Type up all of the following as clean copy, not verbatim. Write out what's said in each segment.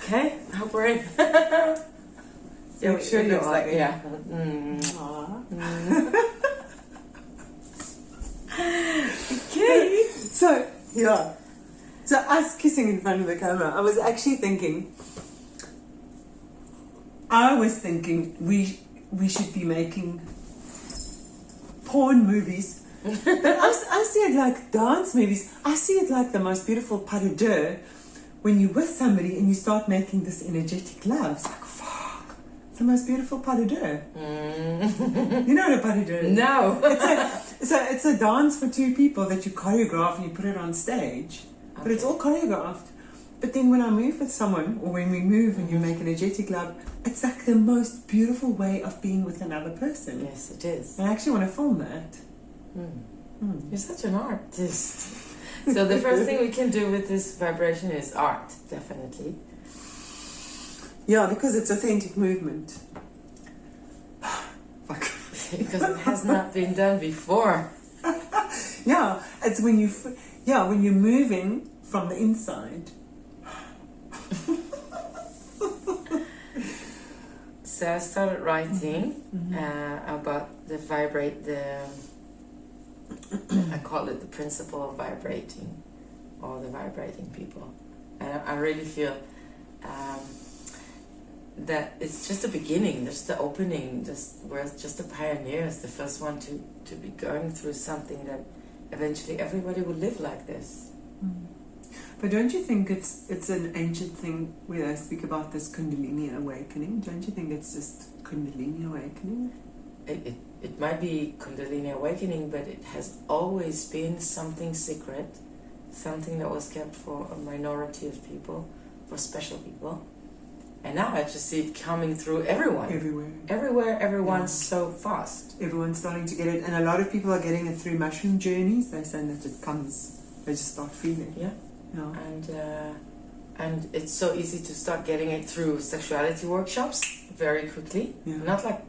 Okay, I hope we're in. Make sure you're like, yeah. Okay. So, yeah. So us kissing in front of the camera, I was thinking we should be making porn movies. But I see it like dance movies. I see it like the most beautiful pas de deux when you're with somebody and you start making this energetic love. It's like, fuck, it's the most beautiful pas de deux. You know what a pas de deux is? No. It's a dance for two people that you choreograph and you put it on stage. Okay. But it's all choreographed. But then when I move with someone, or when we move and you make energetic love, it's like the most beautiful way of being with another person. Yes, it is. I actually want to film that. You're such an artist. So the first thing we can do with this vibration is art, definitely. Yeah, because it's authentic movement. Fuck. Because it has not been done before. Yeah, it's when you're moving from the inside. So I started writing about I call it the principle of vibrating, or the vibrating people. And I really feel that it's just the beginning, just the opening, we're just the pioneers, the first one to be going through something that eventually everybody will live like this. But don't you think it's an ancient thing where I speak about this Kundalini awakening? Don't you think it's just Kundalini awakening? It might be Kundalini awakening, but it has always been something secret, something that was kept for a minority of people, for special people. And now I just see it coming through everyone. Everywhere, everyone's so fast. Everyone's starting to get it, and a lot of people are getting it through mushroom journeys. They're saying that it comes, they just start feeling. Yeah. And it's so easy to start getting it through sexuality workshops very quickly. Yeah. Not like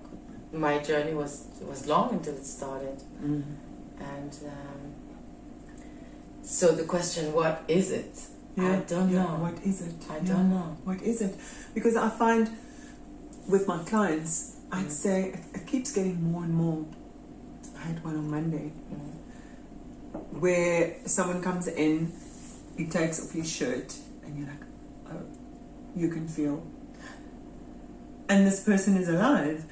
my journey was long until it started. And so the question, what is it? Yeah, I don't know. What is it? I don't know. What is it? Because I find with my clients, I'd say it keeps getting more and more. I had one on Monday where someone comes in, he takes off his shirt, and you're like, oh, you can feel. And this person is alive.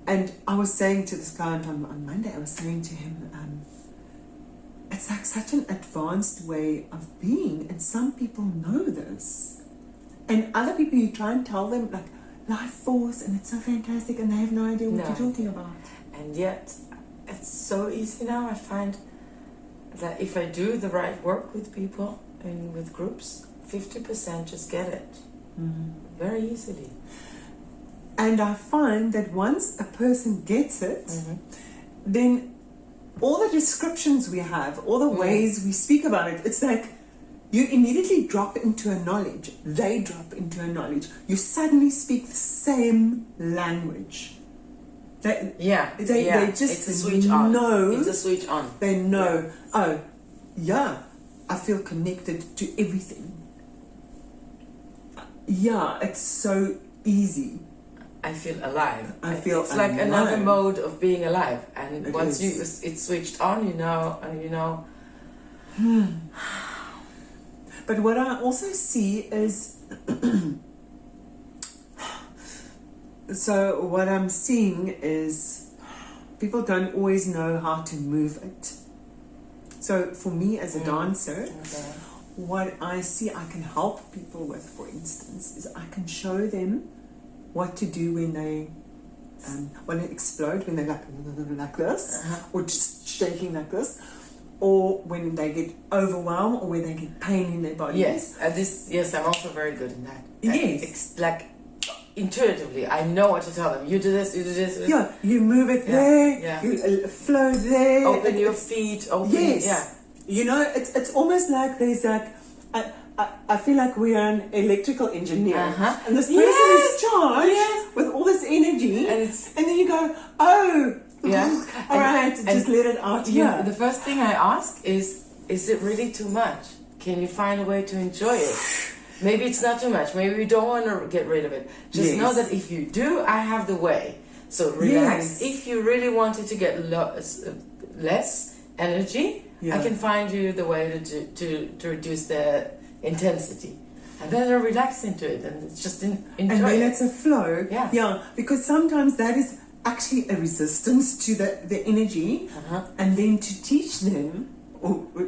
And I was saying to this client on Monday, I was saying to him, it's like such an advanced way of being, and some people know this. And other people, you try and tell them, like, life force, and it's so fantastic, and they have no idea what you're talking about. And yet, it's so easy now. I find that if I do the right work with people and with groups, 50% just get it very easily. And I find that once a person gets it, then all the descriptions we have, all the ways we speak about it, it's like you immediately drop into a knowledge. They drop into a knowledge. You suddenly speak the same language. They just it's a switch on. know. It's a switch on. They know, I feel connected to everything. Yeah, it's so easy. I feel alive. It's like alive. another mode of being alive. And once is. it's switched on, you know. But what I also see is, so what I'm seeing is people don't always know how to move it. So for me as a dancer, what I see I can help people with, for instance, is I can show them what to do when they explode, when they're like this, or just shaking like this, or when they get overwhelmed, or when they get pain in their body. Yes, I'm also very good in that. Yes. Like intuitively, I know what to tell them. You do this, you do this. Yeah, you move it there, you flow there. Open your feet, open. Yes. Yeah. You know, it's almost like there's like, I feel like we are an electrical engineer, and this person is charged with all this energy, and then you go, all right, just let it out. Yeah. The first thing I ask is it really too much? Can you find a way to enjoy it? Maybe it's not too much. Maybe you don't want to get rid of it. Just know that if you do, I have the way. So relax. If you really wanted to get less energy, I can find you the way to reduce the intensity. And then relax into it, and it's just enjoy and then it's a flow. Yeah. Because sometimes that is actually a resistance to the energy, and then to teach them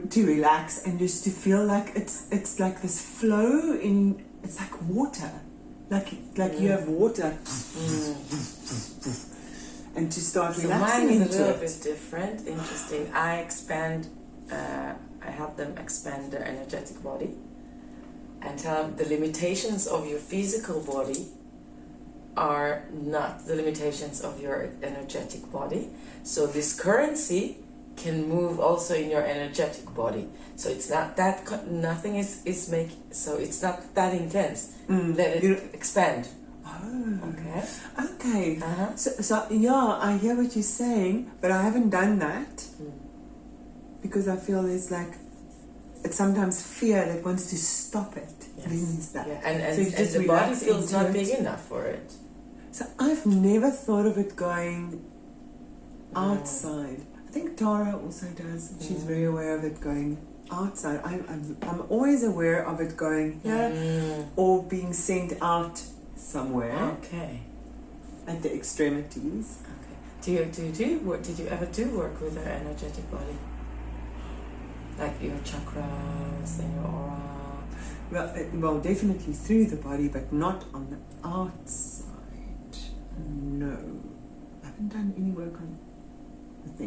to relax and just to feel like it's like this flow in. It's like water, like you have water, and to start relaxing mine is into a little it. bit different. Interesting. I help them expand their energetic body. And tell them the limitations of your physical body are not the limitations of your energetic body. So this currency can move also in your energetic body. So it's not that nothing is so it's not that intense. Let it expand. Oh. Okay. So yeah, I hear what you're saying, but I haven't done that because I feel it's sometimes fear that wants to stop it. Yes. That. Yeah. And so the body feels not big enough for it. So I've never thought of it going outside. I think Tara also does. She's very aware of it going outside. I'm always aware of it going here or being sent out somewhere. Okay. At the extremities. Okay. Did you ever do work with our energetic body? Like your chakras and your aura? Well, definitely through the body, but not on the outside. No. I haven't done any work with the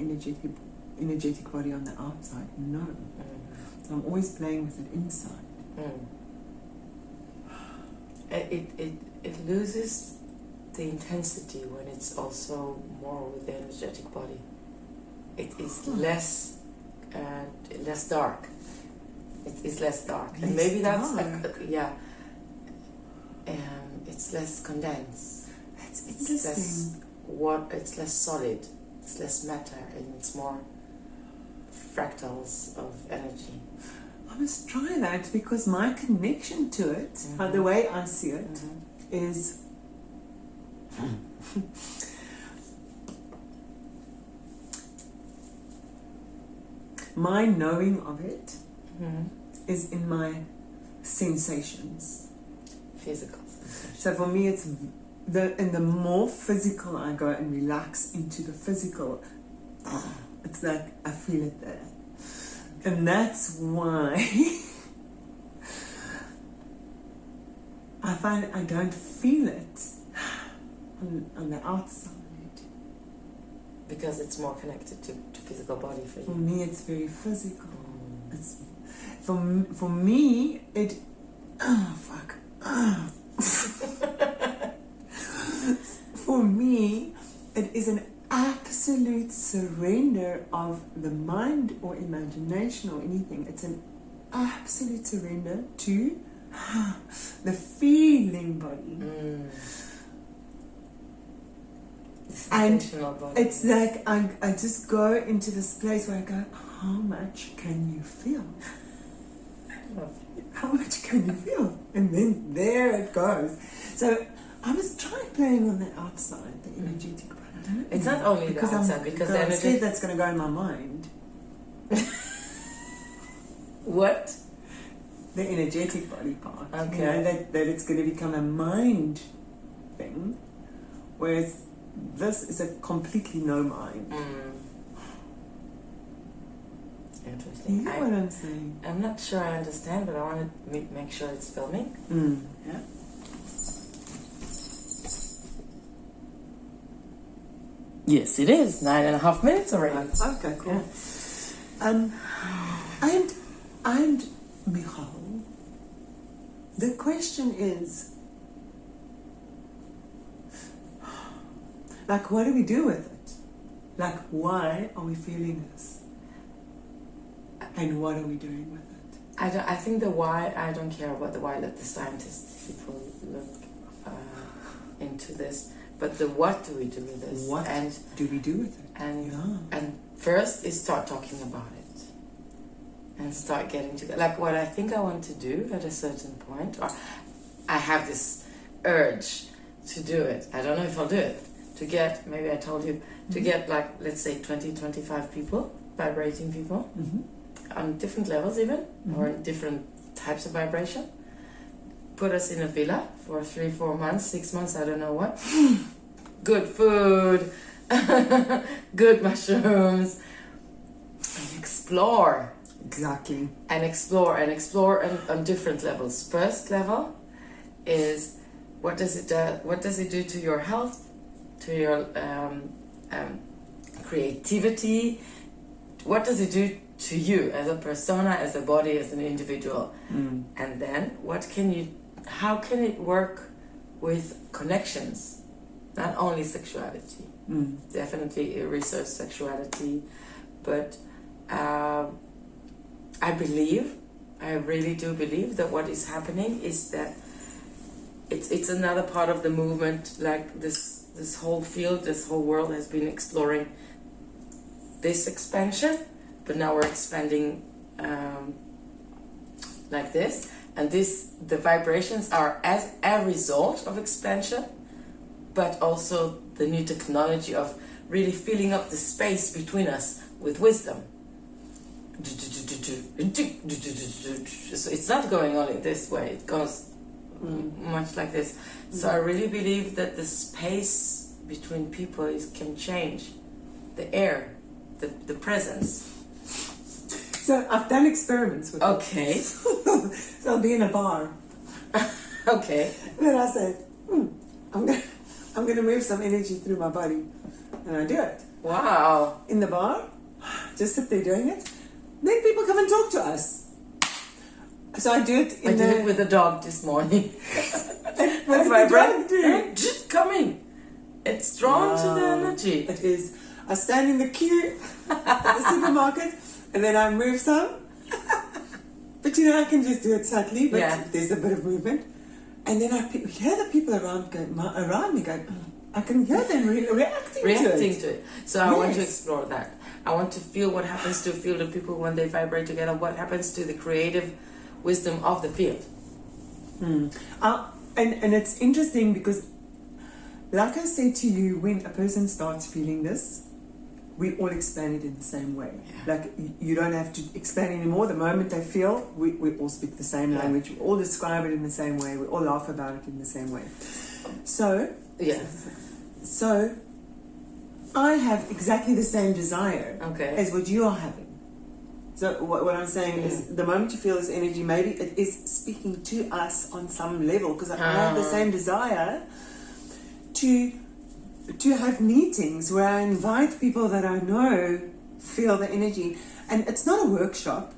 energetic body on the outside. No. So I'm always playing with it inside. It loses the intensity when it's also more with the energetic body. It is less dark. It is less dark, and maybe that's it's less condensed. That's interesting. It's less solid. It's less matter, and it's more fractals of energy. I must try that because my connection to it, the way I see it, is my knowing of it is in my sensations. Physical. So for me, it's the more physical I go and relax into the physical, it's like I feel it there. And that's why I find I don't feel it on the outside. Because it's more connected to physical body for you. For me, it's very physical. It's for me, it. Oh fuck. For me, it is an absolute surrender of the mind or imagination or anything. It's an absolute surrender to the feeling body. And body. It's like I just go into this place where I go, how much can you feel? How much can you feel? And then there it goes. So I was trying playing on the outside, the energetic body. It's not only the outside, because I'm scared that's going to go in my mind. What? The energetic body part. Okay. You know, that it's going to become a mind thing, whereas this is a completely no mind. Interesting. You know what I'm saying? I'm not sure I understand, but I want to make sure it's filming. Yeah. Yes, it is. 9.5 minutes already. Okay, cool. Yeah. And Michal, the question is, like, what do we do with it? Like, why are we feeling this? And what are we doing with it? I think the why, I don't care about the why. Let the scientists, people look into this. But the what do we do with this? What do we do with it? And first is start talking about it. and start getting to like what I think I want to do at a certain point, or I have this urge to do it. I don't know if I'll do it. To get, maybe I told you, to get like, let's say 20, 25 people, vibrating people, on different levels even, or in different types of vibration. Put us in a villa for 3-4 months, 6 months, I don't know what. Good food, good mushrooms, and explore. Exactly. And explore on different levels. First level is what does it do to your health, to your creativity? What does it do to you as a persona, as a body, as an individual? And then how can it work with connections? Not only sexuality, definitely research sexuality, but I really do believe that what is happening is that it's another part of the movement. Like this whole field, this whole world has been exploring this expansion, but now we're expanding like this, and the vibrations are as a result of expansion, but also the new technology of really filling up the space between us with wisdom. So it's not going on in this way, it goes much like this. So I really believe that the space between people can change. The air, the presence. So I've done experiments with Okay. So I'll be in a bar. Okay. And then I said, I'm gonna move some energy through my body. And I do it. Wow. In the bar, just sit there doing it. Then people come and talk to us. So I do it I did it with the dog this morning. What does the dog do? Just coming. It's drawn to the energy. It is. I stand in the queue at the supermarket and then I move some. But I can just do it subtly, but there's a bit of movement. And then I hear the people around me go, I can hear them reacting to it. So I want to explore that. I want to feel what happens to a field of people when they vibrate together, what happens to the creative wisdom of the field. And it's interesting because, like I said to you, when a person starts feeling this, we all expand it in the same way. Yeah. Like, you don't have to expand anymore. The moment they feel, we all speak the same language. We all describe it in the same way. We all laugh about it in the same way. So I have exactly the same desire as what you are having. So what I'm saying is, the moment you feel this energy, maybe it is speaking to us on some level, because I have the same desire to have meetings where I invite people that I know feel the energy. And it's not a workshop.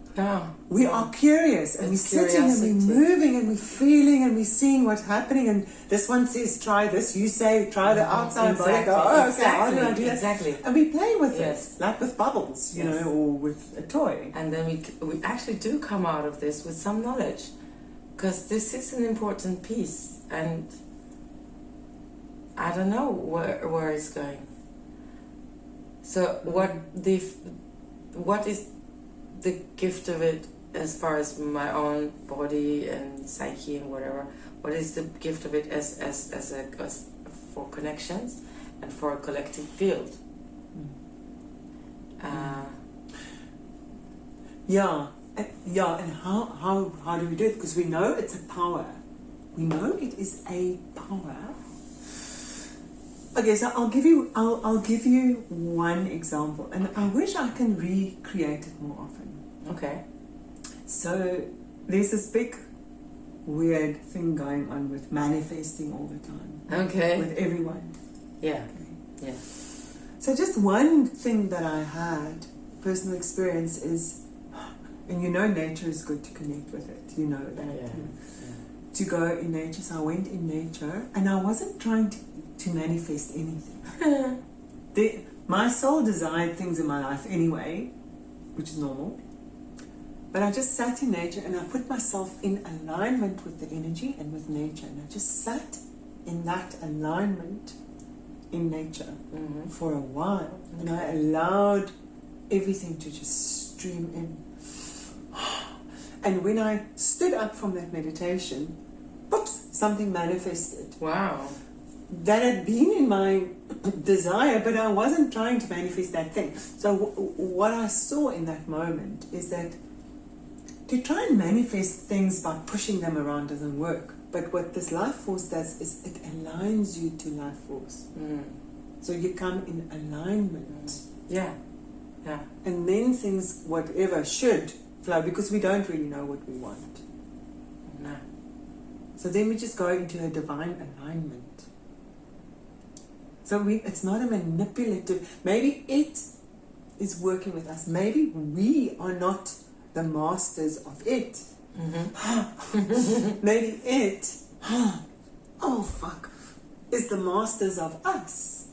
We are curious, and we're sitting and we're moving and we're feeling and we're seeing what's happening. And this one says, try this. You say, try the outside body. Go, how do I do that? Exactly. And we play with it, like with bubbles, you know, or with a toy. And then we actually do come out of this with some knowledge, because this is an important piece, and I don't know where it's going. So what is the gift of it as far as my own body and psyche and whatever? What is the gift of it as for connections and for a collective field? And how do we do it? Because we know it's a power. We know it is a power. Okay, so I'll give you one example, and I wish I can recreate it more often. Okay. So there's this big weird thing going on with manifesting all the time. Okay. With everyone. Yeah. Okay. Yeah. So just one thing that I had, personal experience, is, and nature is good to connect with it. You know that. Yeah. To go in nature. So I went in nature, and I wasn't trying to manifest anything. My soul desired things in my life anyway, which is normal. But I just sat in nature and I put myself in alignment with the energy and with nature. And I just sat in that alignment in nature for a while. And I allowed everything to just stream in. And when I stood up from that meditation, whoops, something manifested. Wow. That had been in my desire, but I wasn't trying to manifest that thing. So what I saw in that moment is that to try and manifest things by pushing them around doesn't work. But what this life force does is it aligns you to life force. So you come in alignment. Yeah. Yeah. And then things, whatever, should flow, because we don't really know what we want. No. So then we just go into a divine alignment. So it's not a manipulative, maybe it is working with us. Maybe we are not the masters of it. Maybe it, oh fuck, is the masters of us.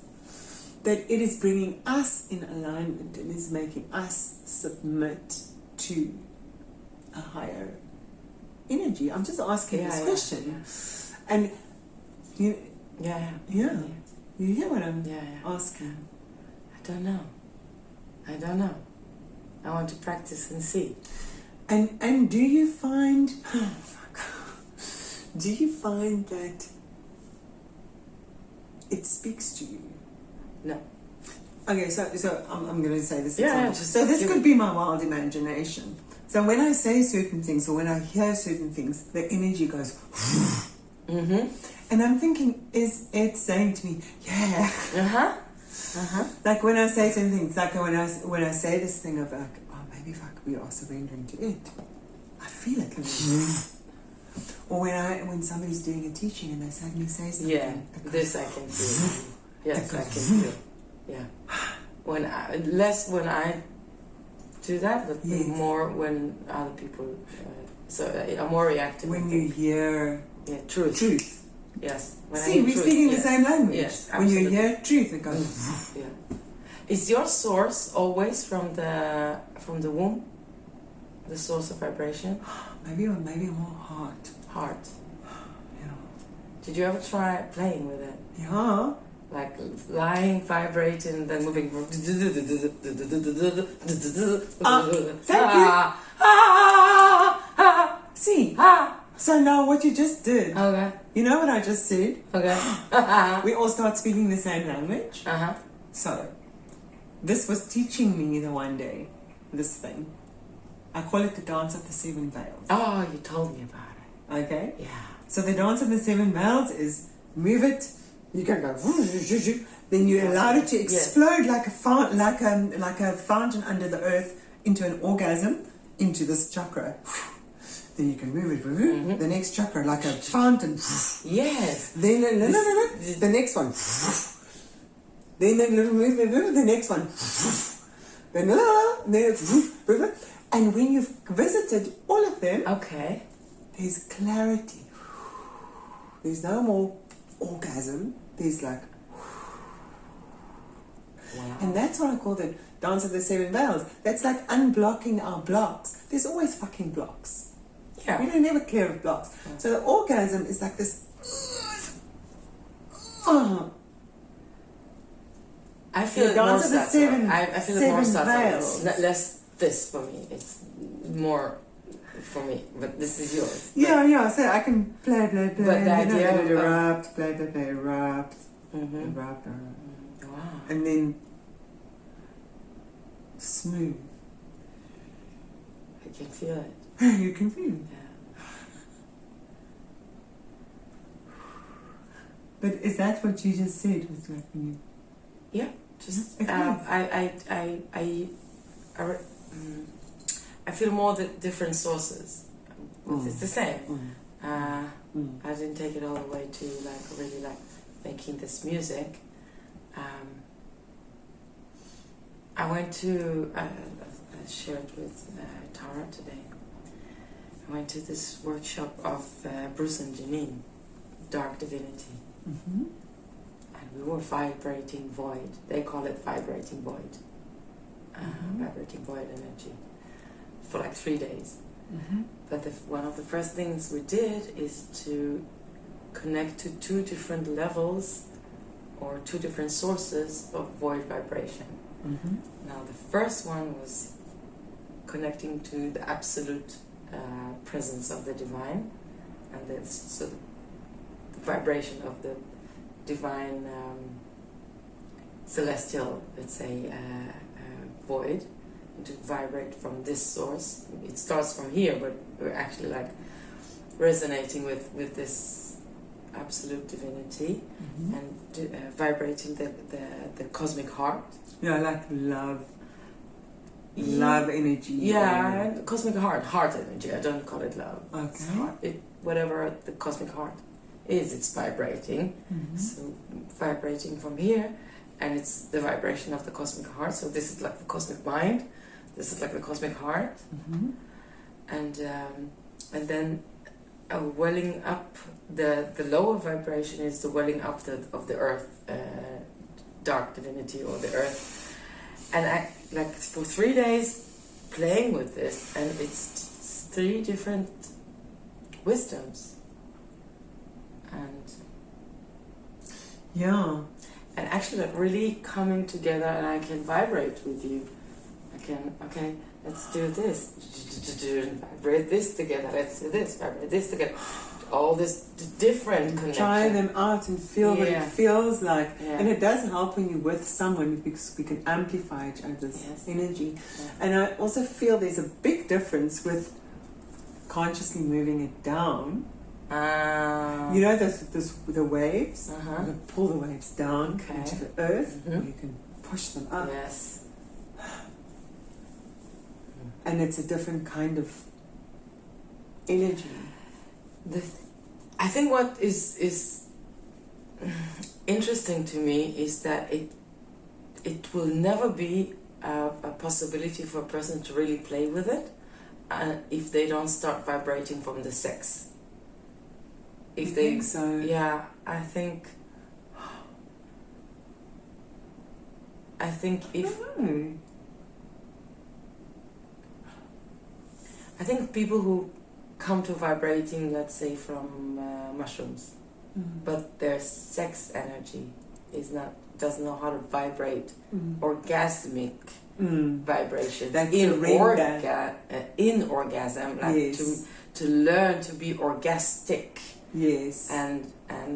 That it is bringing us in alignment and is making us submit to a higher energy. I'm just asking this question. Yeah. And you, you hear what I'm asking? I don't know. I want to practice and see. And do you find that it speaks to you? No. Okay, so I'm going to say this. So this could be my wild imagination. So when I say certain things or when I hear certain things, the energy goes. And I'm thinking, is it saying to me, yeah? Like when I say certain things, like when I say this thing of like, oh, maybe we are surrendering to it, I feel it. Or when somebody's doing a teaching and they suddenly say something. Yeah, this I can feel. Yes, I can feel. Yeah. When I do that, but more when other people. So I'm more reactive. When you hear truth. Yes. We're speaking the same language. Yes, when you hear truth, it goes. Yeah. Is your source always from the womb? The source of vibration? Maybe more heart. Heart. Yeah. Did you ever try playing with it? Yeah. Like lying, vibrating, then moving. Thank you. See. So now what you just did. Okay. You know what I just said? Okay. We all start speaking the same language. So, this was teaching me the one day, this thing. I call it the dance of the seven veils. Oh, you told me about it. Okay? Yeah. So the dance of the seven veils is move it, you can go, then you allow it to explode like a fountain under the earth into an orgasm, into this chakra. Then you can move it, the next chakra like a fountain. Yes. Then the next one. Then a little move, the next one. Then and when you've visited all of them, there's clarity. There's no more orgasm. There's like, wow. And that's what I call the dance of the seven veils. That's like unblocking our blocks. There's always fucking blocks. Yeah. We don't ever clear of blocks. Yeah. So the orgasm is like this. I feel it more subtle. I feel it more subtle. It's less this for me. It's more for me. But this is yours. Yeah. So I can play. But the idea of erupt, play, erupt, erupt. Wow. And then smooth. I can feel it. You can feel it. Yeah. But is that what you just said? Was like when you? Yeah. Just I feel more the different sources. It's the same. I didn't take it all the way to really making this music. I went to I shared with Tara today. I went to this workshop of Bruce and Janine, Dark Divinity. And we were vibrating void. They call it vibrating void. Vibrating void energy. For like 3 days. But one of the first things we did is to connect to 2 different levels or 2 different sources of void vibration. Now the first one was connecting to the absolute presence of the divine, and that's so the vibration of the divine celestial, let's say, void, and to vibrate from this source. It starts from here, but we're actually like resonating with this absolute divinity, and vibrating the cosmic heart. Yeah, like love energy. Yeah, cosmic heart energy. I don't call it love. Okay. It's heart. Whatever the cosmic heart is, it's vibrating. So vibrating from here, and it's the vibration of the cosmic heart. So this is like the cosmic mind. This is like the cosmic heart, and then welling up the lower vibration is the welling up of the earth, dark divinity, or the earth. And I, like, for 3 days playing with this, and it's 3 different wisdoms, and actually like really coming together, and I can vibrate with you. I can, okay, let's do this, vibrate this together, let's do this, vibrate this together. All this different connection. Try them out and feel what it feels like. And it does help when you're with someone, because we can amplify each other's energy. And I also feel there's a big difference with consciously moving it down. You know the waves? You can pull the waves down into the earth, or you can push them up. Yes. And it's a different kind of energy. I think what is interesting to me is that it will never be a possibility for a person to really play with it if they don't start vibrating from the sex. If you they think so? Yeah, I think if I think people who come to vibrating, let's say, from mushrooms, but their sex energy doesn't know how to vibrate orgasmic vibration. That's in orgasm, like to learn to be orgastic. Yes. And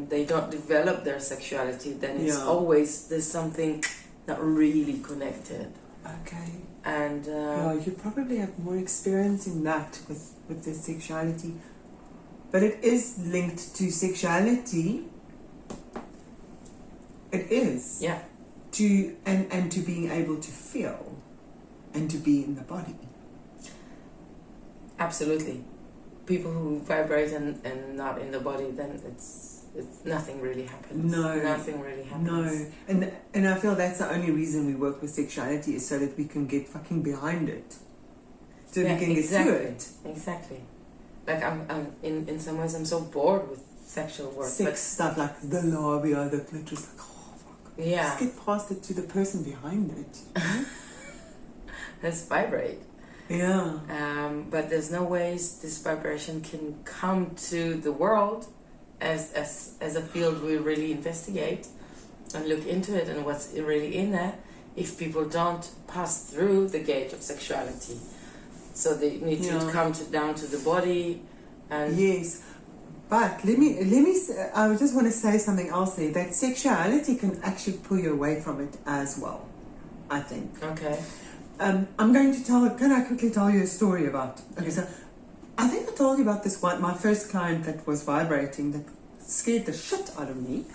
they don't develop their sexuality, then it's always there's something not really connected. Okay. And you probably have more experience in that with the sexuality, but it is linked to sexuality. It is. Yeah. And to being able to feel and to be in the body. Absolutely. People who vibrate and not in the body, then it's nothing really happens. No. Nothing really happens. No. And I feel that's the only reason we work with sexuality, is so that we can get fucking behind it. So we can get through it. Exactly. Like I'm in some ways I'm so bored with sexual work. Sex stuff like the labia, the clitoris, like, oh fuck. Yeah. Just get past it to the person behind it. Let's vibrate. Yeah. But there's no ways this vibration can come to the world as a field we really investigate and look into it and what's really in there, if people don't pass through the gate of sexuality. So they need to come down to the body. And yes, but let me. I just want to say something else there. That sexuality can actually pull you away from it as well, I think. Okay. I'm going to can I quickly tell you a story about... Okay, so I think I told you about this one, my first client that was vibrating, that scared the shit out of me.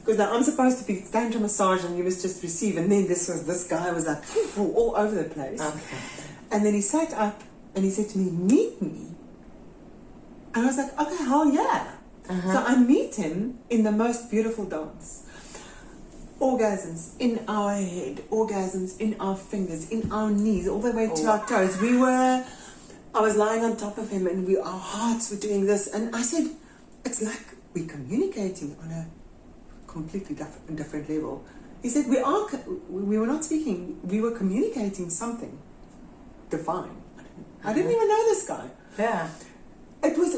Because now I'm supposed to be stand to massage and you must just receive, and then this guy was like all over the place. Okay. And then he sat up and he said to me, meet me. And I was like, okay, hell yeah. So I meet him in the most beautiful dance. Orgasms in our head, orgasms in our fingers, in our knees, all the way to our toes. I was lying on top of him and our hearts were doing this. And I said, it's like we're communicating on a completely different level. He said, we were not speaking, we were communicating something divine. I didn't even know this guy. Yeah.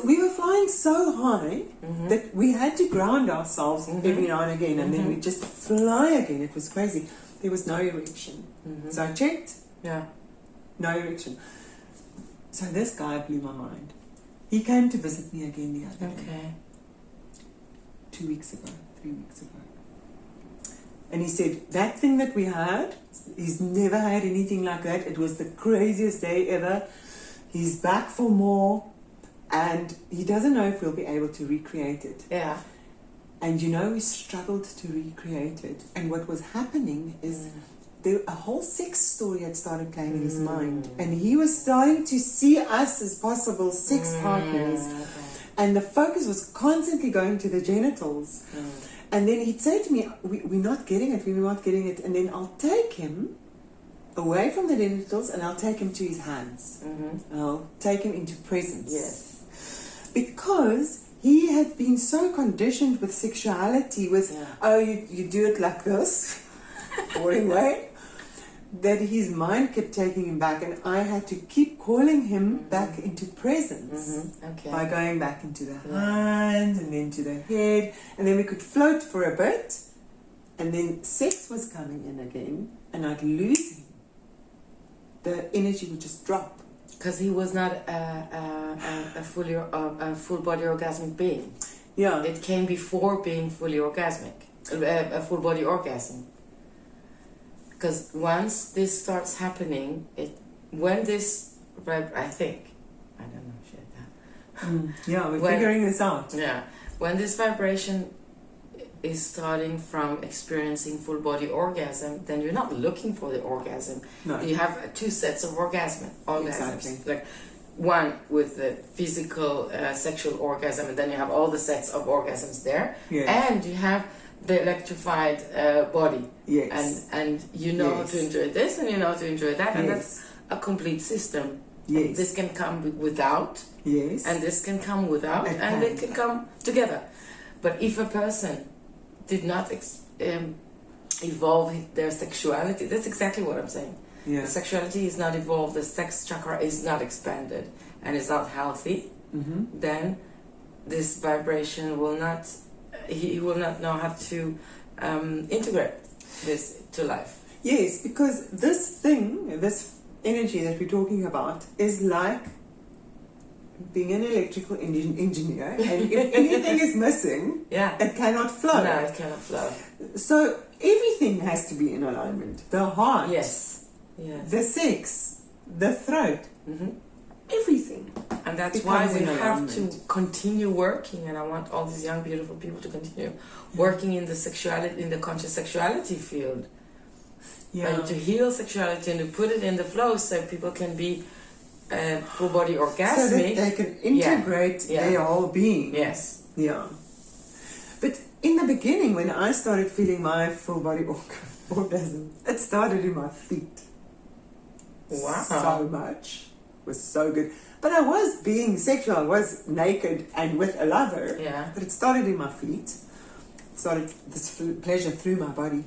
We were flying so high that we had to ground ourselves every now and again, and then we just fly again. It was crazy. There was no erection. So I checked. Yeah. No erection. So this guy blew my mind. He came to visit me again the other day. Okay. 3 weeks ago. And he said, that thing that we had, he's never had anything like that. It was the craziest day ever. He's back for more. And he doesn't know if we'll be able to recreate it. Yeah. And we struggled to recreate it. And what was happening is a whole sex story had started playing in his mind. And he was starting to see us as possible sex partners. Okay. And the focus was constantly going to the genitals. And then he'd say to me, we're not getting it. And then I'll take him away from the genitals and I'll take him to his hands. I'll take him into presence. Yes. Because he had been so conditioned with sexuality, with, you do it like this, boring way, that his mind kept taking him back, and I had to keep calling him back into presence by going back into the hands and then to the head, and then we could float for a bit, and then sex was coming in again, and I'd lose him. The energy would just drop. Because he was not a full body orgasmic being. Yeah. It came before being fully orgasmic, a full body orgasm. Because once this starts happening, I don't know, We're figuring this out. Yeah, when this vibration is starting from experiencing full body orgasm, then you're not looking for the orgasm. No. You have 2 sets of orgasms. Exactly. Like one with the physical sexual orgasm, and then you have all the sets of orgasms there, and you have the electrified body. Yes. And you know how to enjoy this and you know how to enjoy that, and that's a complete system. Yes. And this can come without. Yes. And this can come without, and it can come together. But if a person did not evolve their sexuality, that's exactly what I'm saying. Yeah. The sexuality is not evolved, the sex chakra is not expanded, and is not healthy, then this vibration will not, he will not know how to integrate this to life. Yes, because this energy that we're talking about is like being an electrical engineer, and if anything is missing, it cannot flow. No, it cannot flow. So everything has to be in alignment. The heart, the sex, the throat, everything. And that's why we have to continue working, and I want all these young, beautiful people to continue working in the sexuality, in the conscious sexuality field. And to heal sexuality and to put it in the flow so people can be full body orgasmic. So that they can integrate their whole being. Yes. Yeah. But in the beginning, when I started feeling my full body orgasm, it started in my feet. Wow. So much. It was so good. But I was being sexual. I was naked and with a lover. Yeah. But it started in my feet. It started this pleasure through my body.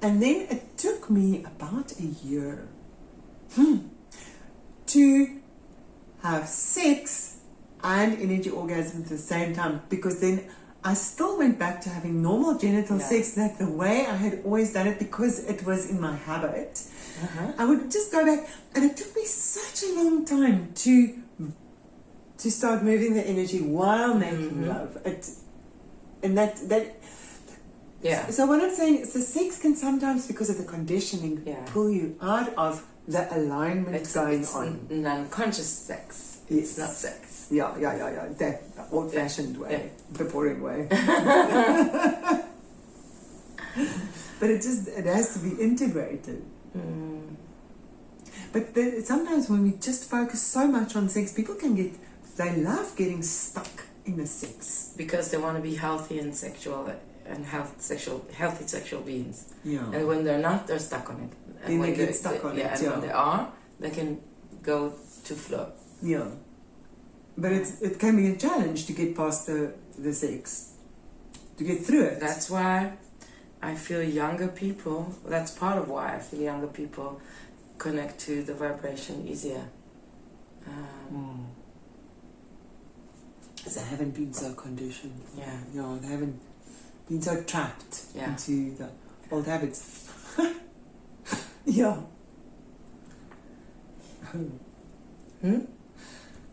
And then it took me about a year to have sex and energy orgasm at the same time, because then I still went back to having normal genital sex, like the way I had always done it, because it was in my habit. I would just go back, and it took me such a long time to start moving the energy while making love. So what I'm saying is the sex can sometimes, because of the conditioning, pull you out of the alignment going on. It's unconscious sex. It's not sex. Yeah. That old-fashioned way, the boring way. But it has to be integrated. But sometimes when we just focus so much on sex, people they love getting stuck in the sex. Because they want to be healthy and sexual and healthy sexual beings. Yeah. And when they're not, they're stuck on it. And then when they get stuck on it. And when they are, they can go to flow. Yeah. But it can be a challenge to get past the sex, to get through it. That's why I feel younger people, that's part of why I feel younger people connect to the vibration easier. Because they haven't been so conditioned. Yeah. They haven't been so trapped into the old habits.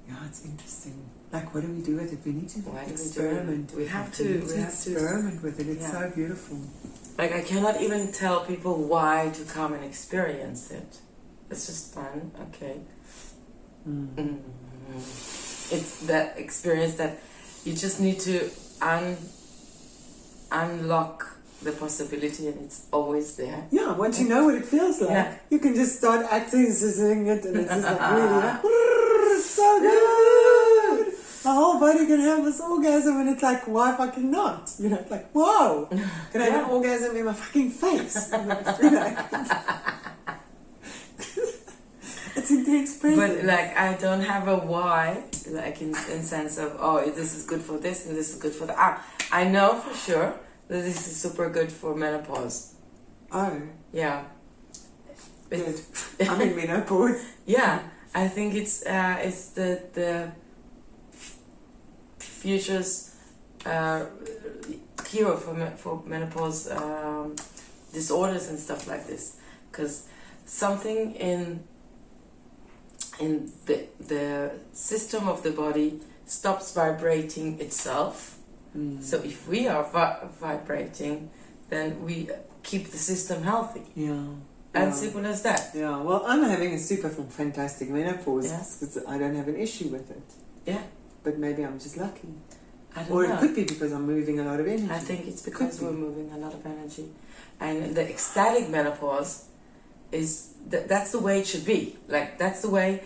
Yeah, it's interesting. Like, what do we do with it? We need to Why do we do it? experiment. We have to. We need We to have to. experiment with it. It's Yeah. so beautiful. Like, I cannot even tell people why to come and experience it. It's just fun, okay. It's that experience that you just need to unlock the possibility, and it's always there. Yeah, once you know what it feels like, Yeah. you can just start accessing it, and it's just like really like, it's so good. The whole body can have this orgasm, and it's like, why fucking not? You know, it's like, whoa, can I have an orgasm in my fucking face? It's intense presence. But like, I don't have a why, like in sense of, oh, this is good for this and this is good for that. I know for sure that this is super good for menopause. Oh, Yeah. good. I'm in menopause. Yeah, I think it's the future's cure for menopause disorders and stuff like this, because something in the system of the body stops vibrating itself. So if we are vibrating, then we keep the system healthy. Yeah. And simple as that. Yeah, well, I'm having a super fantastic menopause. Yes. Because I don't have an issue with it. Yeah. But maybe I'm just lucky. I don't Or know. it could be because I'm moving a lot of energy. I think it's because Could be. we're moving a lot of energy. And the ecstatic menopause is, that's the way it should be. Like, that's the way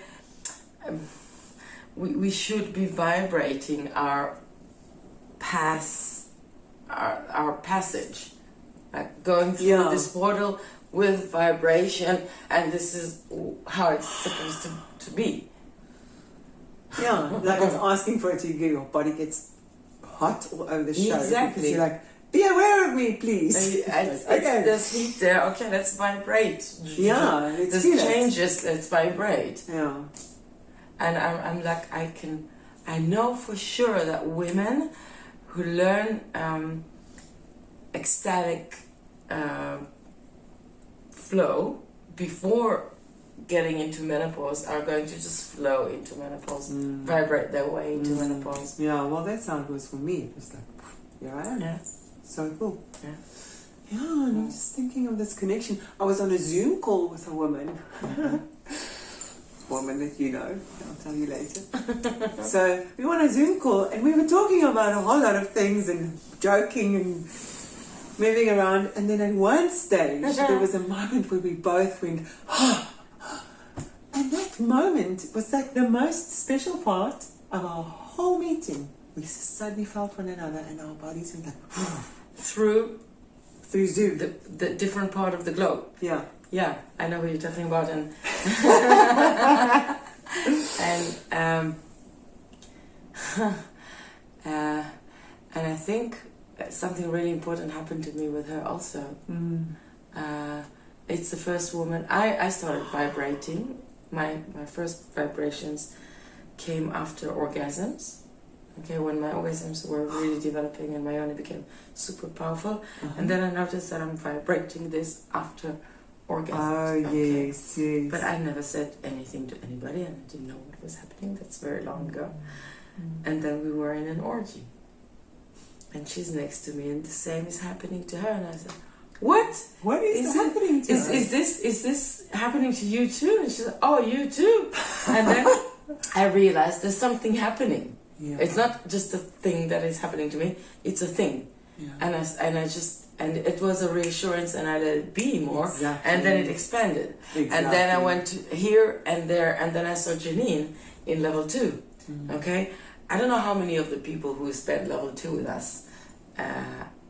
we should be vibrating our passage. Like, going through this portal with vibration, and this is how it's supposed to be. Yeah, like it's asking for it to go. Your body gets hot all over the show. Exactly. Because you're like, be aware of me, please. There's heat there. Okay, let's vibrate. Yeah, let's there's feel it. changes. Let's vibrate. Yeah. And I'm like, I know for sure that women who learn ecstatic flow before getting into menopause are going to just flow into menopause, vibrate their way into menopause. Yeah, well, that's how it was for me. It was like, here I am. Yeah. So cool. Yeah. Yeah, and I'm just thinking of this connection. I was on a Zoom call with a woman. Woman that you know, I'll tell you later. So we were on a Zoom call and we were talking about a whole lot of things and joking and moving around. And then at one stage, there was a moment where we both went, and that moment was like the most special part of our whole meeting. We suddenly felt one another and our bodies went like, through Zoom. The different part of the globe. Yeah. Yeah, I know what you're talking about, and and I think something really important happened to me with her also. It's the first woman I started vibrating. My first vibrations came after orgasms. Okay, when my orgasms were really developing and my yoni became super powerful, and then I noticed that I'm vibrating this after orgasms. Oh, yes, yes. But I never said anything to anybody, and I didn't know what was happening. That's very long ago. And then we were in an orgy, and she's next to me, and the same is happening to her. And I said, "What? What is happening to her? Is this happening to you too?" And she said, "Oh, you too." And then I realized there's something happening. Yeah. It's not just a thing that is happening to me; it's a thing. Yeah. And it was a reassurance, and I let it be more, Exactly. and then it expanded. Exactly. And then I went to here and there, and then I saw Janine in level 2. Okay, I don't know how many of the people who spent level 2 with us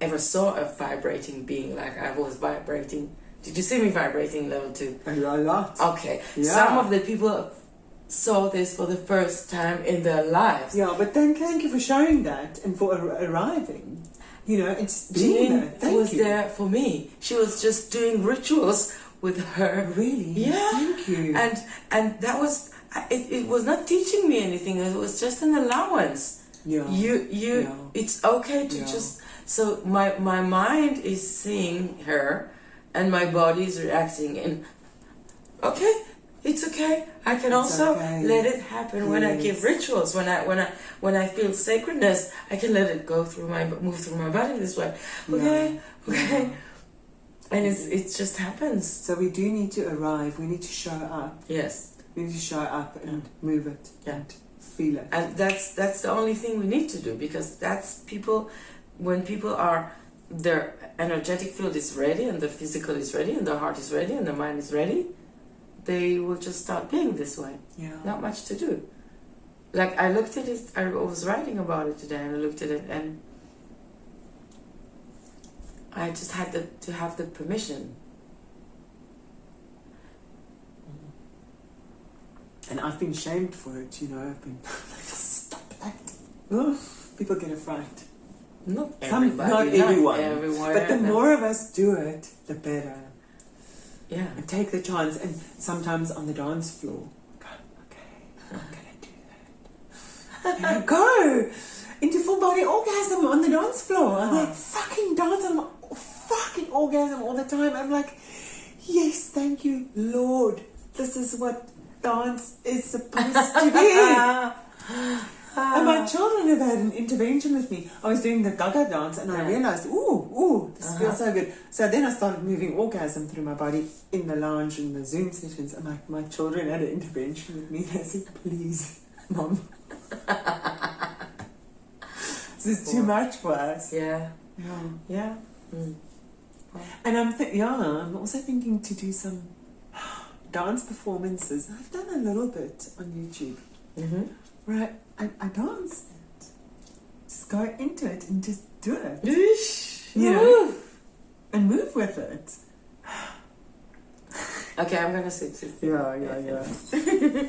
ever saw a vibrating being like I was vibrating. Did you see me vibrating level 2? A lot. Okay, Yeah. some of the people saw this for the first time in their lives. Yeah, but then thank you for showing that and for arriving. You know, and just being there. Janine Thank was you. there for me. She was just doing rituals with her. Really? Yeah. Thank you. And that was it was not teaching me anything. It was just an allowance. Yeah. You it's okay to just, so my mind is seeing her and my body is reacting, and okay, it's okay. I can It's also okay. let it happen when I Yes. give rituals. When I feel sacredness, I can let it go through move through my body this way. Okay, Yeah. okay. And it just happens. So we do need to arrive. We need to show up. Yes. We need to show up and move it and feel it. And that's the only thing we need to do, because that's people, when people are, their energetic field is ready and the physical is ready and the heart is ready and the mind is ready, they will just start being this way. Yeah. Not much to do. Like I looked at it, I was writing about it today and I looked at it and I just had to have the permission. And I've been shamed for it, you know. I've been like, stop that. Ugh, people get a fright. Not Not everyone. everywhere. But the more of us do it, the better. Yeah. And take the chance. And sometimes on the dance floor, go, okay, I'm going to do that. And go into full body orgasm on the dance floor. I'm like, fucking dance, I'm fucking orgasm all the time. I'm like, yes, thank you, Lord. This is what dance is supposed to be. And my children have had an intervention with me. I was doing the Gaga dance and I realized, ooh, this feels so good. So then I started moving orgasm through my body in the lounge and the Zoom sessions. And my children had an intervention with me. They said, please, Mom. This is too much for us. Yeah. Yeah. Yeah. Mm. And I'm also thinking to do some dance performances. I've done a little bit on YouTube. Mm-hmm. Right, I dance it. Just go into it and just do it. You know, and move with it. Okay, I'm gonna sit. Yeah.